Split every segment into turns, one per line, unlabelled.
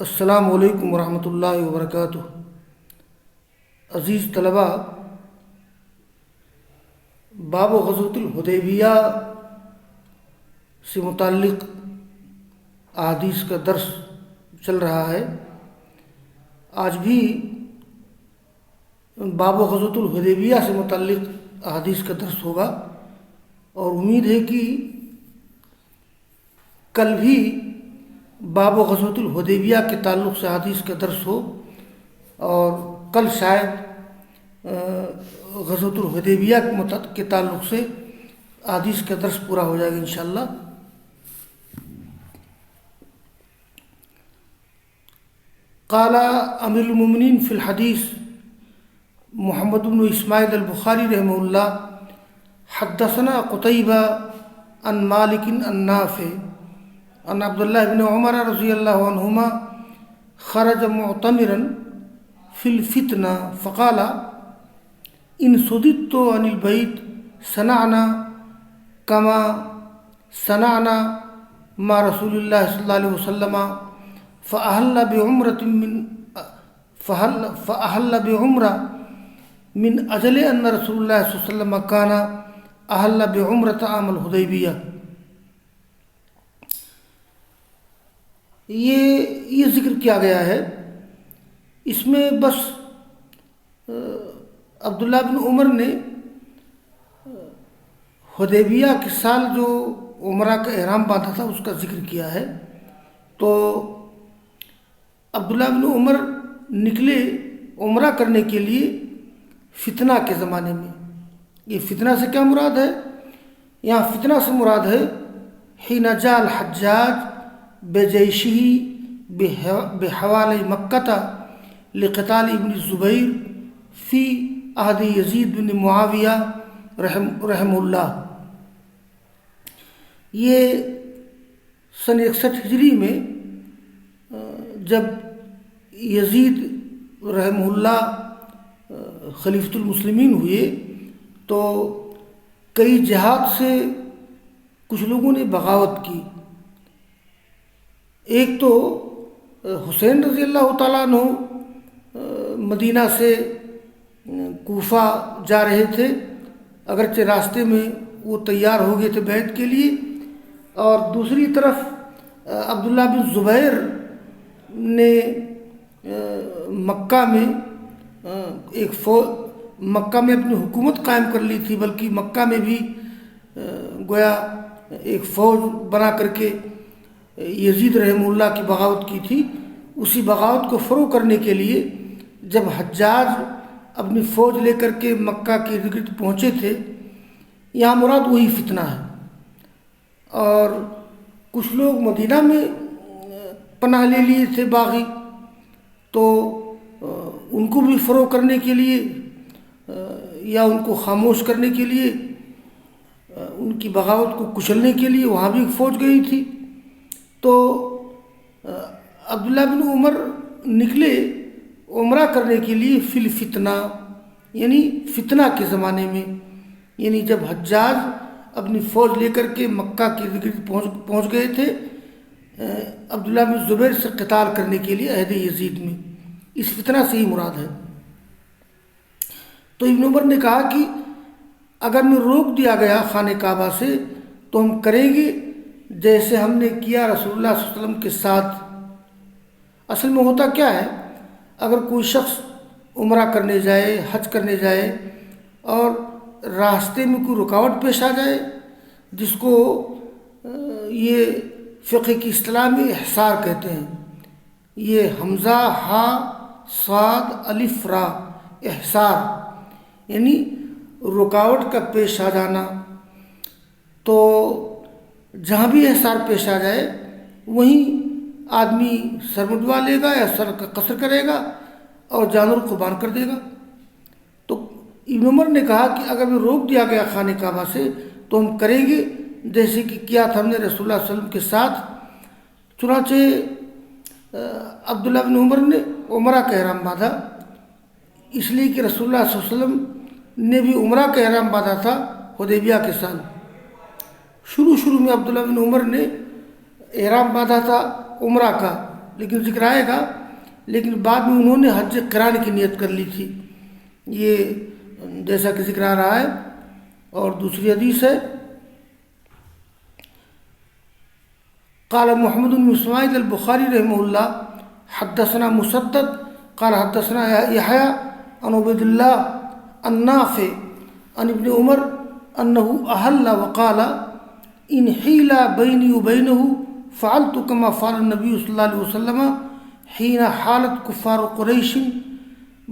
السلام علیکم ورحمۃ اللہ وبرکاتہ۔ عزیز طلباء، باب غزوۃ الحدیبیہ سے متعلق احادیث کا درس چل رہا ہے۔ آج بھی باب غزوۃ الحدیبیہ سے متعلق احادیث کا درس ہوگا، اور امید ہے کہ کل بھی باب غزوۃ الحدیبیہ کے تعلق سے حدیث کا درس ہو، اور کل شاید غزوۃ الحدیبیہ کے تعلق سے حدیث کا درس پورا ہو جائے گا انشاءاللہ۔ قال امیر المؤمنین فی الحدیث محمد بن اسماعیل البخاری رحمہ اللہ حدثنا قتیبہ عن مالک عن نافع عن عبد الله بن عمر رضی اللہ عنہما خرج معتمرا في الفتنة فقال ان صددت عن البيت صنعنا كما صنعنا مع رسول الله صلی اللہ علیہ وسلم فأهل بعمرة من أجل أن رسول الله صلی اللہ علیہ وسلم كان أهل بعمرة عام الحدیبیہ۔ یہ ذکر کیا گیا ہے، اس میں بس عبداللہ بن عمر نے حدیبیہ کے سال جو عمرہ کا احرام باندھا تھا اس کا ذکر کیا ہے۔ تو عبداللہ بن عمر نکلے عمرہ کرنے کے لیے فتنہ کے زمانے میں۔ یہ فتنہ سے کیا مراد ہے؟ یہاں فتنہ سے مراد ہے حین جاء الحجاج بجیشہ بحوالِ مکہ لقتال ابن الزبیر فی عہد یزید بن معاویہ رحم اللہ۔ یہ سن 61 ہجری میں جب یزید رحمہ اللہ خلیفۃ المسلمین ہوئے تو کئی جہات سے کچھ لوگوں نے بغاوت کی۔ ایک تو حسین رضی اللہ تعالیٰ عنہ مدینہ سے کوفہ جا رہے تھے، اگرچہ راستے میں وہ تیار ہو گئے تھے بیعت کے لیے، اور دوسری طرف عبداللہ بن زبیر نے مکہ میں مکہ میں اپنی حکومت قائم کر لی تھی، بلکہ مکہ میں بھی گویا ایک فوج بنا کر کے یزید رحمہ اللہ کی بغاوت کی تھی۔ اسی بغاوت کو فروغ کرنے کے لیے جب حجاج اپنی فوج لے کر کے مکہ کے ارد گرد پہنچے تھے، یہاں مراد وہی فتنہ ہے۔ اور کچھ لوگ مدینہ میں پناہ لے لیے تھے باغی، تو ان کو بھی فروغ کرنے کے لیے یا ان کو خاموش کرنے کے لیے، ان کی بغاوت کو کچلنے کے لیے وہاں بھی ایک فوج گئی تھی۔ تو عبداللہ بن عمر نکلے عمرہ کرنے کے لیے فی الفتنہ، یعنی فتنہ کے زمانے میں، یعنی جب حجاج اپنی فوج لے کر کے مکہ کے ارد گرد پہنچ گئے تھے عبداللہ بن زبیر سے قتال کرنے کے لیے عہد یزید میں، اس فتنہ سے ہی مراد ہے۔ تو ابن عمر نے کہا کہ اگر میں روک دیا گیا خانہ کعبہ سے تو ہم کریں گے جیسے ہم نے کیا رسول اللہ صلی اللہ علیہ وسلم کے ساتھ۔ اصل میں ہوتا کیا ہے، اگر کوئی شخص عمرہ کرنے جائے، حج کرنے جائے، اور راستے میں کوئی رکاوٹ پیش آ جائے، جس کو یہ فقہ کی اصطلاح میں احصار کہتے ہیں، یہ حمزہ ہا صاد الف را، احصار یعنی رکاوٹ کا پیش آ جانا، تو جہاں بھی احصار پیش آ جائے وہیں آدمی سر مڈوا لے گا یا سر کا قصر کرے گا اور جانور قربان کر دے گا۔ تو ابن عمر نے کہا کہ اگر میں روک دیا گیا خانہ کعبہ سے تو ہم کریں گے جیسے کہ کیا تھا ہم نے رسول اللہ صلی اللہ علیہ وسلم کے ساتھ۔ چنانچہ عبداللہ بن عمر نے عمرہ کا احرام باندھا، اس لیے کہ رسول اللہ صلی اللہ علیہ وسلم نے بھی عمرہ کا احرام باندھا تھا حدیبیہ کے سال۔ شروع میں عبداللہ بن عمر نے احرام باندھا تھا عمرہ کا، لیکن ذکر آئے گا، لیکن بعد میں انہوں نے حج قران کی نیت کر لی تھی، یہ جیسا کہ ذکر آ رہا ہے۔ اور دوسری حدیث ہے، قال محمد بن اسماعیل البخاری رحمہ اللہ حدثنا مسدد قال حدثنا یحییٰ عن عبید اللہ النافع عن ابن عمر انه احل وقال ان حیل بینی وبینہ فعلت كما فعل النبی صلی اللہ علیہ وسلم حين حالت کفار قریش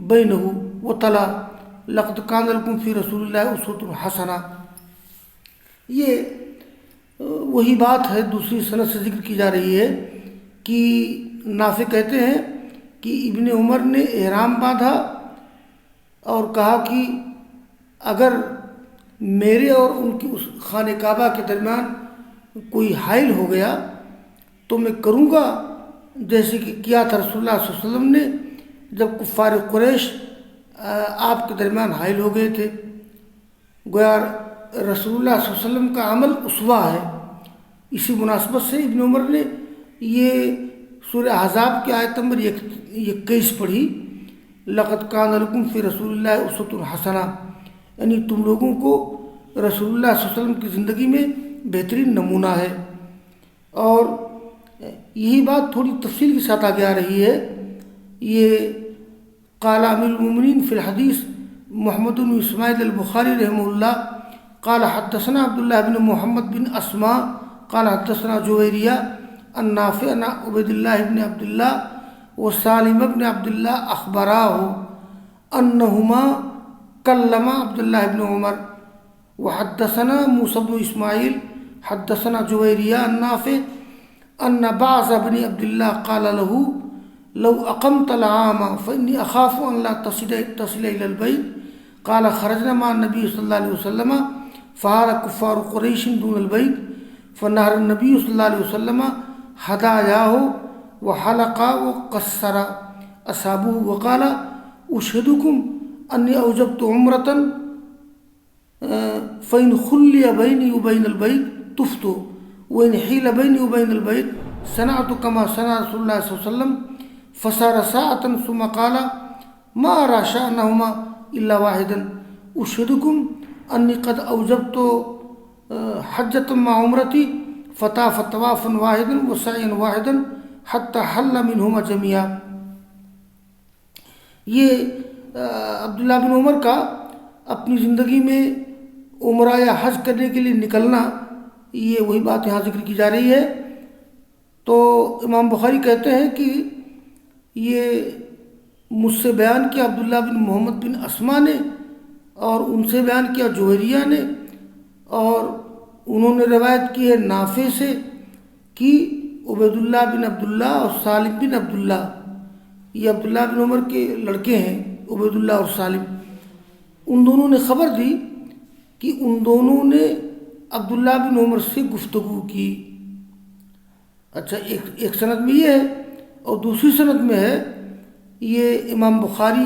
بینہ وطلع لقد كان لكم في رسول اللہ اسوۃ حسنہ۔ یہ وہی بات ہے، دوسری سند سے ذکر کی جا رہی ہے کہ نافع کہتے ہیں کہ ابن عمر نے احرام باندھا اور کہا کہ اگر میرے اور ان کی اس خانہ کعبہ کے درمیان کوئی حائل ہو گیا تو میں کروں گا جیسے کہ کیا تھا رسول اللہ صلی اللہ علیہ وسلم نے جب کفار قریش آپ کے درمیان حائل ہو گئے تھے۔ گویا رسول اللہ صلی اللہ علیہ وسلم کا عمل اسوہ ہے۔ اسی مناسبت سے ابن عمر نے یہ سورہ احزاب کی آیت نمبر 21 پڑھی، لقد کان لکم فی رسول اللہ اسوۃ حسنہ، یعنی تم لوگوں کو رسول اللہ صلی اللہ علیہ وسلم کی زندگی میں بہترین نمونہ ہے۔ اور یہی بات تھوڑی تفصیل کے ساتھ آگے آ رہی ہے۔ یہ قال امیر المؤمنین فی الحدیث محمد بن اسماعیل البخاری رحمہ اللہ قال حدثنا عبداللہ بن محمد بن اسماء قال حدثنا جویریہ عن نافع عن عبید اللہ بن عبداللہ وسالم بن عبداللہ اخبراہ انہما کلما عبداللہ بن عمر وحدثنا موسیٰ بن اسماعیل حدثنا جویریہ عن نافع ان بعض بن عبداللہ قال له لو اقمت العام فانی اخاف ان لا تصل الى البيت قال خرجنا مع النبي صلی اللہ علیہ وسلم فحال کفار قریش دون البيت فنهر النبي صلی اللہ علیہ وسلم هداياه وحلق وقصر اصحابه وقال اشهدكم انی اوجبت عمرة فإن خلی بینی وبین البیت طفت وإن حیل بینی وبین البیت صنعت كما صنع رسول اللہ صلی اللہ علیہ وسلم فصار ساعة ثم قال ما أرى شأنهما إلا واحدا أشهدكم أني قد أوجبت حجة مع عمرتي فطاف طوافا واحدا وسعيا واحدا حتى حل منهما جميعا۔ یہ عبداللہ بن عمر کا اپنی زندگی میں عمرہ یا حج کرنے کے لیے نکلنا، یہ وہی بات یہاں ذکر کی جا رہی ہے۔ تو امام بخاری کہتے ہیں کہ یہ مجھ سے بیان کیا عبداللہ بن محمد بن اسما نے، اور ان سے بیان کیا جوہریہ نے، اور انہوں نے روایت کی ہے نافع سے کہ عبید اللہ بن عبداللہ اور سالم بن عبداللہ، یہ عبداللہ بن عمر کے لڑکے ہیں عبید اللہ اور سالم، ان دونوں نے خبر دی کہ ان دونوں نے عبداللہ بن عمر سے گفتگو کی۔ اچھا، ایک سند میں یہ ہے، اور دوسری سند میں ہے یہ امام بخاری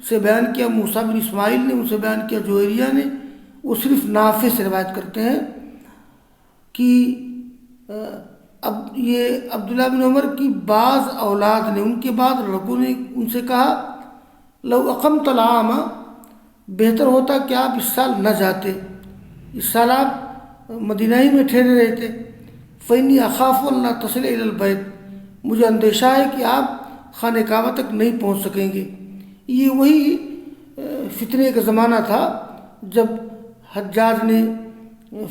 سے بیان کیا موسیٰ بن اسماعیل نے، ان سے بیان کیا جوہریہ نے، وہ صرف نافع سے روایت کرتے ہیں کہ اب یہ عبداللہ بن عمر کی بعض اولاد نے، ان کے بعد لڑکوں نے ان سے کہا لو اقمت العام، بہتر ہوتا کہ آپ اس سال نہ جاتے، اس سال آپ مدینہ ہی میں ٹھہرے رہتے، فإنی اخاف ان لا تصل الی البیت، مجھے اندیشہ ہے کہ آپ خانہ کعبہ تک نہیں پہنچ سکیں گے۔ یہ وہی فتنے کا زمانہ تھا جب حجاج نے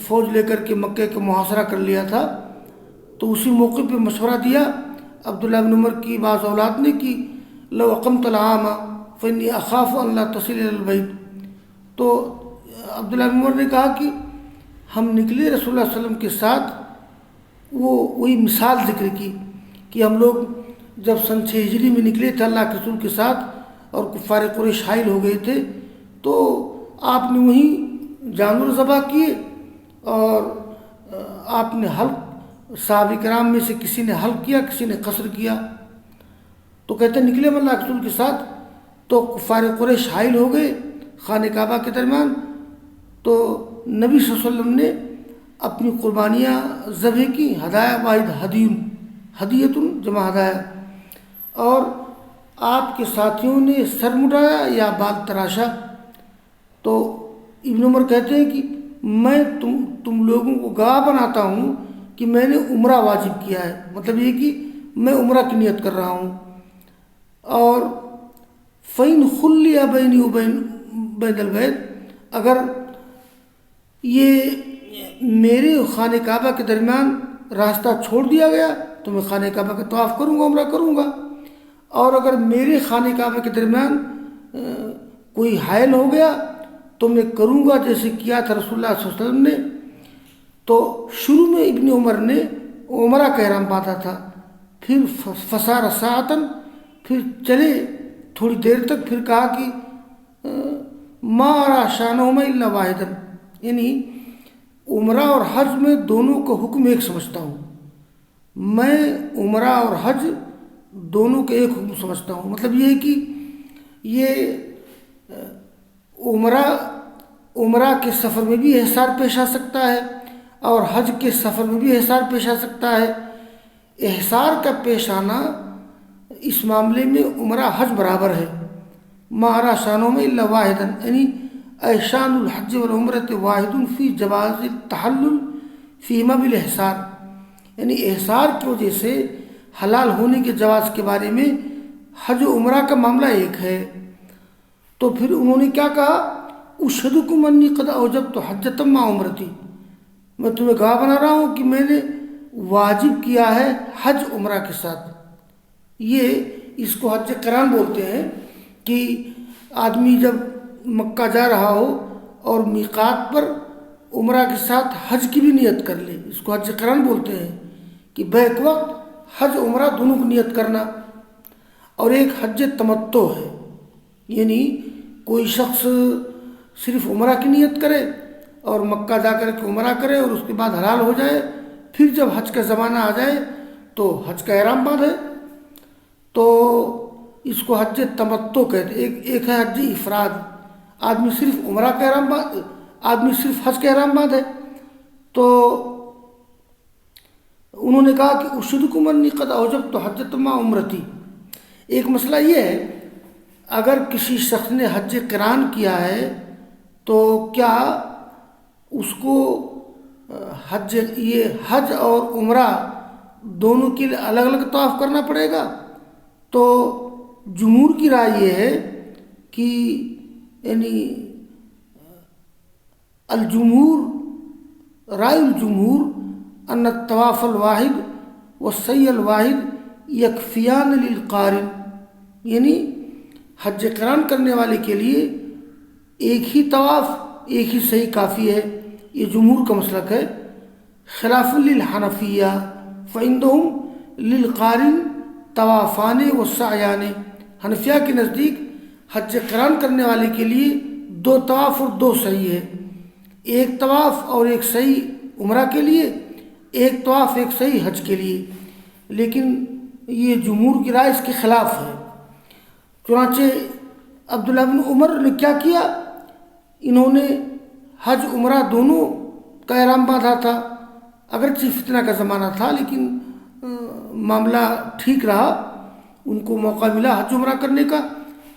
فوج لے کر کے مکہ کا محاصرہ کر لیا تھا، تو اسی موقع پہ مشورہ دیا عبداللہ بن عمر کی بعض اولاد نے کہ لو اقمت العام فإنی اخاف ان لا تصل الی البیت۔ تو عبداللہ بن عمر نے کہا کہ ہم نکلے رسول اللہ صلی اللہ علیہ وسلم کے ساتھ، وہی مثال ذکر کی کہ ہم لوگ جب سن 6 ہجری میں نکلے تھے اللہ کے رسول کے ساتھ اور کفار قریش حائل ہو گئے تھے، تو آپ نے وہیں جانور ذبح کیے، اور آپ نے حلق، صحابہ کرام میں سے کسی نے حلق کیا، کسی نے قصر کیا۔ تو کہتے ہیں نکلے اللہ کے رسول کے ساتھ تو کفار قریش حائل ہو گئے خانہ کعبہ کے درمیان، تو نبی صلی اللہ علیہ وسلم نے اپنی قربانیاں ذبح کی، ہدایہ واحد ہدیۃ جمع ہدایہ، اور آپ کے ساتھیوں نے سر مڈایا یا بال تراشا؟ تو ابن عمر کہتے ہیں کہ میں تم لوگوں کو گواہ بناتا ہوں کہ میں نے عمرہ واجب کیا ہے، مطلب یہ کہ میں عمرہ کی نیت کر رہا ہوں۔ اور فَإِنْ خُلِّيَ بَيْنِي وَبَيْنَ الْبَيْتِ، اگر یہ میرے خانہ کعبہ کے درمیان راستہ چھوڑ دیا گیا تو میں خانہ کعبہ کا طواف کروں گا، عمرہ کروں گا، اور اگر میرے خانہ کعبہ کے درمیان کوئی حائل ہو گیا تو میں کروں گا جیسے کیا تھا رسول اللہ صلی اللہ علیہ وسلم نے۔ تو شروع میں ابن عمر نے عمرہ کا احرام باندھا تھا، پھر فسار ساعتن، پھر چلے تھوڑی دیر تک، پھر کہا کہ ما ارا شانہما الا واحدا، یعنی عمرہ اور حج میں دونوں کا حکم ایک سمجھتا ہوں، میں عمرہ اور حج دونوں کا ایک حکم سمجھتا ہوں۔ مطلب یہ ہے کہ یہ عمرہ کے سفر میں بھی احصار پیش آ سکتا ہے اور حج کے سفر میں بھی احصار پیش آ سکتا ہے۔ احصار کا پیش آنا اس معاملے میں عمرہ حج برابر ہے۔ ما ارا شانہما الا واحدا، یعنی شان الحج والعمرۃ واحد فی جواز التحلل فیما بالاحصار، یعنی احصار کی وجہ سے حلال ہونے کے جواز کے بارے میں حج و عمرہ کا معاملہ ایک ہے۔ تو پھر انہوں نے کیا کہا، اشہدکم انی قد اوجبت حجۃ مع عمرتی، میں تمہیں گواہ بنا رہا ہوں کہ میں نے واجب کیا ہے حج عمرہ کے ساتھ۔ یہ اس کو حج قران بولتے ہیں کہ آدمی جب مکہ جا رہا ہو اور میقات پر عمرہ کے ساتھ حج کی بھی نیت کر لے، اس کو حج قران بولتے ہیں کہ بیک وقت حج عمرہ دونوں کی نیت کرنا۔ اور ایک حج تمتع ہے، یعنی کوئی شخص صرف عمرہ کی نیت کرے اور مکہ جا کر کے عمرہ کرے اور اس کے بعد حلال ہو جائے، پھر جب حج کا زمانہ آ جائے تو حج کا احرام باندھے، تو اس کو حج تمتع کہتے ہیں۔ ایک ہے حج افراد، آدمی صرف عمرہ کا احرام آدمی صرف حج کا احرام باندھے۔ تو انہوں نے کہا کہ اشہدکم انی قد اوجبت حجۃ مع عمرتی۔ ایک مسئلہ یہ ہے، اگر کسی شخص نے حج قران کیا ہے تو کیا اس کو حج اور عمرہ دونوں کے لیے الگ الگ طواف کرنا پڑے گا؟ تو جمہور کی رائے یہ ہے کہ یعنی رائے الجمہور ان الطواف الواحد والسعی الواحد یکفیان للقارن، یعنی حج قران کرنے والے کے لیے ایک ہی طواف ایک ہی سعی کافی ہے، یہ جمہور کا مسلک ہے۔ خلاف للحنفیہ فعندہم للقارن طوافان والسعیان، حنفیہ کے نزدیک حج قران کرنے والے کے لیے 2 طواف اور 2 سعی ہے، ایک طواف اور ایک سعی عمرہ کے لیے، ایک طواف ایک سعی حج کے لیے، لیکن یہ جمہور کی رائے اس کے خلاف ہے۔ چنانچہ عبداللہ بن عمر نے کیا کیا، انہوں نے حج عمرہ دونوں کا احرام باندھا تھا، اگرچہ فتنہ کا زمانہ تھا لیکن معاملہ ٹھیک رہا، ان کو موقع ملا حج عمرہ کرنے کا۔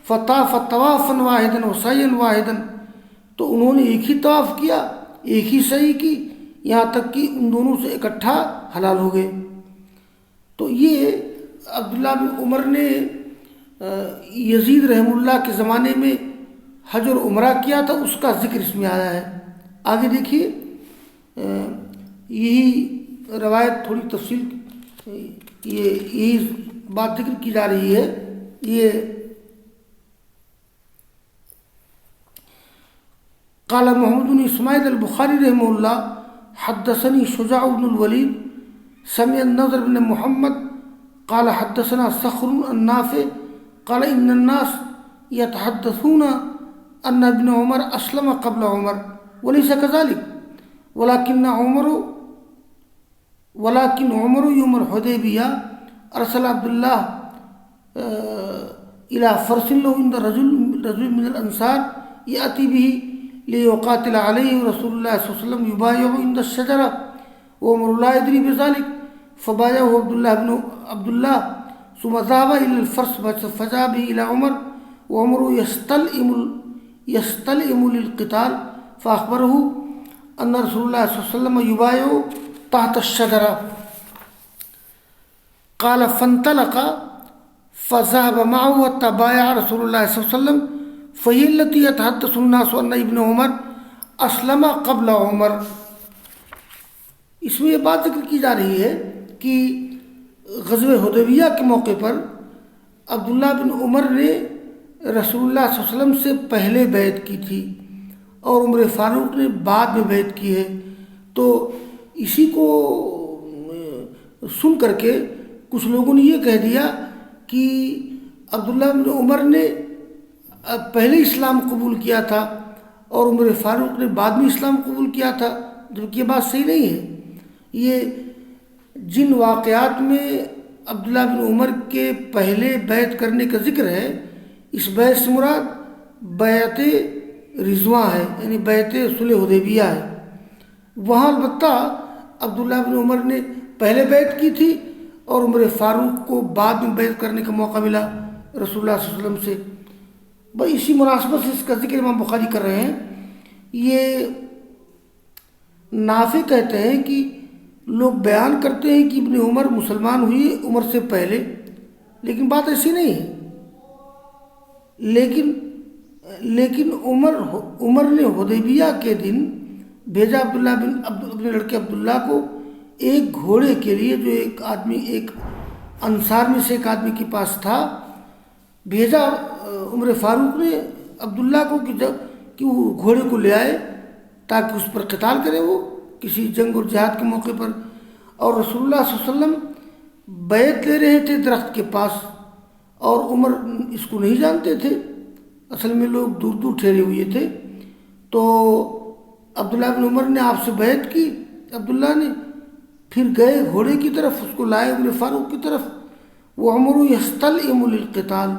فطاف طوافا واحدا وسعیا واحدا، تو انہوں نے ایک ہی طواف کیا ایک ہی سعی کی، یہاں تک کہ ان دونوں سے اکٹھا حلال ہو گئے۔ تو یہ عبداللہ بن عمر نے یزید رحمہ اللہ کے زمانے میں حج اور عمرہ کیا تھا، اس کا ذکر اس میں آیا ہے۔ آگے دیکھیے، یہی روایت تھوڑی تفصیل یہی بات ذکر کی جا رہی ہے۔ یہ قال محمد بن اسماعیل البخاری رحمہ اللہ حدثني شجاع بن الولید سمع النضر بن محمد قال حدثنا صخر النافع قال ان الناس يتحدثون ان ابن عمر اسلم قبل عمر وليس كذلك ولكن عمر يوم الحديبية ارسل عبد الله الى فرس له عند رجل من الانصار ياتي به ليقاتل عليه رسول الله صلى الله عليه وسلم يبايع عند الشجرة وعمر لا يدري بذلك فبايعه عبد الله ثم ذهب إلى الفرس فجاء به إلى عمر وعمر يستلئم للقتال فأخبره أن رسول الله صلى الله عليه وسلم يبايع تحت الشجرة قال فانطلق فذهب معه حتى بايع رسول الله صلى الله عليه وسلم فهي التي يتحدث الناس أن ابن عمر اسلم قبل عمر. اس میں یہ بات ذکر کی جا رہی ہے کہ غزوہ حدیبیہ کے موقع پر عبداللہ بن عمر نے رسول اللہ صلی اللہ علیہ وسلم سے پہلے بیعت کی تھی اور عمر فاروق نے بعد میں بیعت کی ہے. تو اسی کو سن کر کے کچھ لوگوں نے یہ کہہ دیا کہ عبداللہ بن عمر نے پہلے اسلام قبول کیا تھا اور عمر فاروق نے بعد میں اسلام قبول کیا تھا، جبکہ یہ بات صحیح نہیں ہے. یہ جن واقعات میں عبداللہ بن عمر کے پہلے بیعت کرنے کا ذکر ہے، اس بیعت سے مراد بیعت رضوان ہے، یعنی بیعت صلح حدیبیہ ہے. وہاں البتہ عبداللہ بن عمر نے پہلے بیعت کی تھی اور عمر فاروق کو بعد میں بیعت کرنے کا موقع ملا رسول اللہ صلی اللہ علیہ وسلم سے. بھائی اسی مناسبت سے اس کا ذکر امام بخاری کر رہے ہیں. یہ نافع کہتے ہیں کہ لوگ بیان کرتے ہیں کہ ابن عمر مسلمان ہوئی عمر سے پہلے، لیکن بات ایسی نہیں ہے. لیکن عمر نے حدیبیہ کے دن بھیجا اپنے لڑکے عبداللہ کو ایک گھوڑے کے لیے، جو ایک انصار میں سے ایک آدمی کے پاس تھا. بھیجا عمر فاروق نے عبداللہ کو کہ وہ گھوڑے کو لے آئے تاکہ اس پر قتال کرے، وہ کسی جنگ اور جہاد کے موقع پر. اور رسول اللہ صلی اللہ علیہ وسلم بیعت لے رہے تھے درخت کے پاس، اور عمر اس کو نہیں جانتے تھے. اصل میں لوگ دور دور ٹھہرے ہوئے تھے. تو عبداللہ بن عمر نے آپ سے بیعت کی، عبداللہ نے پھر گئے گھوڑے کی طرف، اس کو لائے عمر فاروق کی طرف. وہ عمر یستلئم للقتال،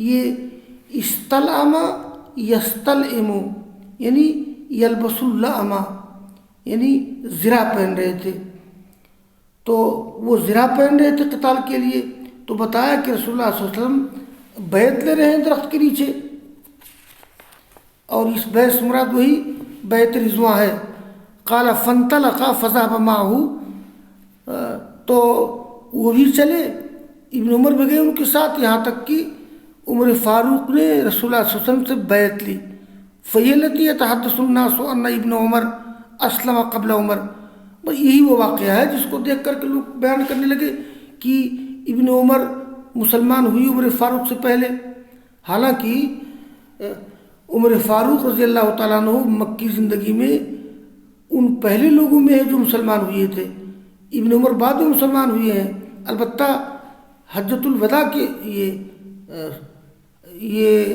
یہ استلعم یستلئم یعنی یلبس اللعمہ، یعنی زرہ پہن رہے تھے. تو وہ زرہ پہن رہے تھے قتال کے لیے. تو بتایا کہ رسول اللہ صلی اللہ علیہ وسلم بیعت لے رہے ہیں درخت کے نیچے، اور اس بیعت سے مراد وہی بیعت رضوان ہے. قال فانطلق فذهب معه، تو وہ بھی چلے، ابن عمر بھی گئے ان کے ساتھ، یہاں تک کہ عمر فاروق نے رسول اللہ صلی اللہ علیہ وسلم سے بیعت لی. فهي التي يتحدث الناس ان ابن عمر اسلم قبل عمر. بس یہی وہ واقعہ ہے جس کو دیکھ کر کے لوگ بیان کرنے لگے کہ ابن عمر مسلمان ہوئی عمر فاروق سے پہلے. حالانکہ عمر فاروق رضی اللہ تعالیٰ عنہ مکی زندگی میں ان پہلے لوگوں میں ہے جو مسلمان ہوئے تھے. ابن عمر بعد میں مسلمان ہوئے ہیں. البتہ حجۃ الوداع کے یہ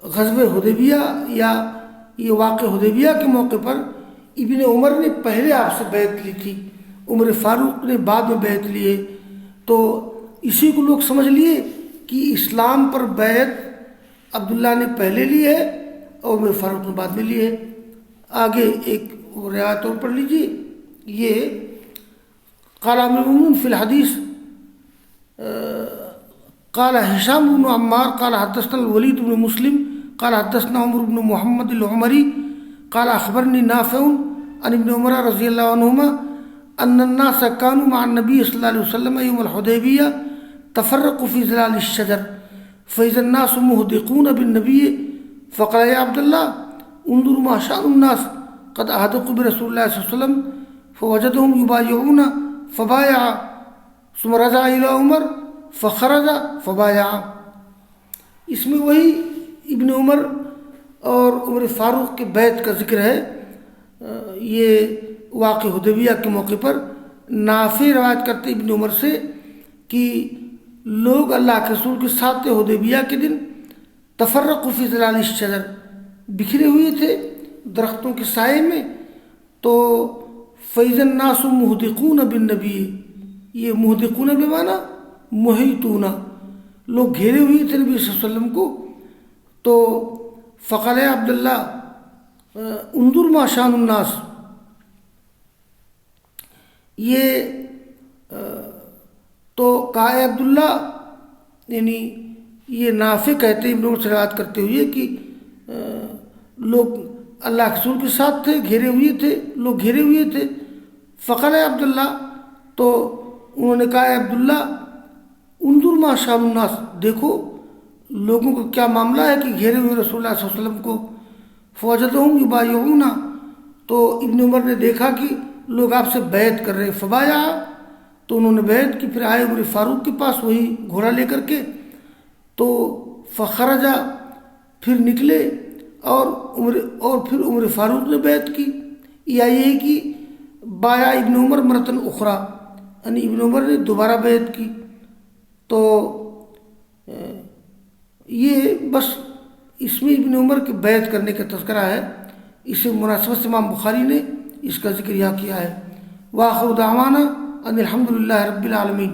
غزوہ حدیبیہ یا یہ واقع حدیبیہ کے موقع پر ابن عمر نے پہلے آپ سے بیعت لی تھی، عمر فاروق نے بعد میں بیعت لی ہے. تو اسی کو لوگ سمجھ لیے کہ اسلام پر بیعت عبداللہ نے پہلے لی ہے اور عمر فاروق نے بعد میں لی ہے. آگے ایک روایت اور پڑھ لیجیے. یہ قال امیر المؤمنین فی الحدیث قال هشام بن عمار قال حدثنا الولید بن مسلم قال حدثنا عمر بن محمد العمری قال اخبرني نافع عن ابن عمر رضی اللہ عنہما ان الناس كانوا مع النبي صلی اللہ علیہ وسلم يوم الحدیبیہ تفرقوا في ظلال الشجر فاذا الناس مهدقون بالنبي فقال يا عبد الله انظر ما شأن الناس قد اهدقوا برسول الله صلی اللہ علیہ وسلم فوجدهم يبايعون فبايع ثم رجع الى عمر فخرج فبايع. اس میں وہی ابن عمر اور عمر فاروق کے بیعت کا ذکر ہے. یہ واقع حدیبیہ کے موقع پر نافع روایت کرتے ابن عمر سے کہ لوگ اللہ کے رسول کے ساتھ تھے حدیبیہ کے دن. تفرقوا فی ظلال الشجر، بکھرے ہوئے تھے درختوں کے سائے میں. تو فاذا الناس مهدقون بالنبی، یہ مهدقون بمعنی محیطون، لوگ گھیرے ہوئے تھے نبی صلی اللہ علیہ وسلم کو. تو فقال عبداللہ انظر ما شان الناس، یہ تو کہا اے عبداللہ، یعنی یہ نافع کہتے ہیں ابن عمر سے روایت کرتے ہوئے کہ لوگ اللہ کے رسول کے ساتھ تھے، گھیرے ہوئے تھے، لوگ گھیرے ہوئے تھے. فقال اے عبداللہ، تو انہوں نے کہا اے عبداللہ انظر ما شان الناس، دیکھو لوگوں کا کیا معاملہ ہے کہ گھیرے ہوئے رسول اللہ صلی اللہ علیہ وسلم کو. فوجدہم یبایعون، تو ابن عمر نے دیکھا کہ لوگ آپ سے بیعت کر رہے ہیں. فبایا، تو انہوں نے بیعت کی. پھر آئے عمر فاروق کے پاس وہی گھوڑا لے کر کے. تو فخرجا، پھر نکلے اور پھر عمر فاروق نے بیعت کی. یا یہ کہ بایا ابن عمر مرتن اخرى، یعنی ابن عمر نے دوبارہ بیعت کی. تو یہ بس اس میں ابن عمر کے بیعت کرنے کا تذکرہ ہے. اس مناسبت سے امام بخاری نے اس کا ذکر یہاں کیا ہے. وآخر دعوانا ان الحمد للہ رب العالمین.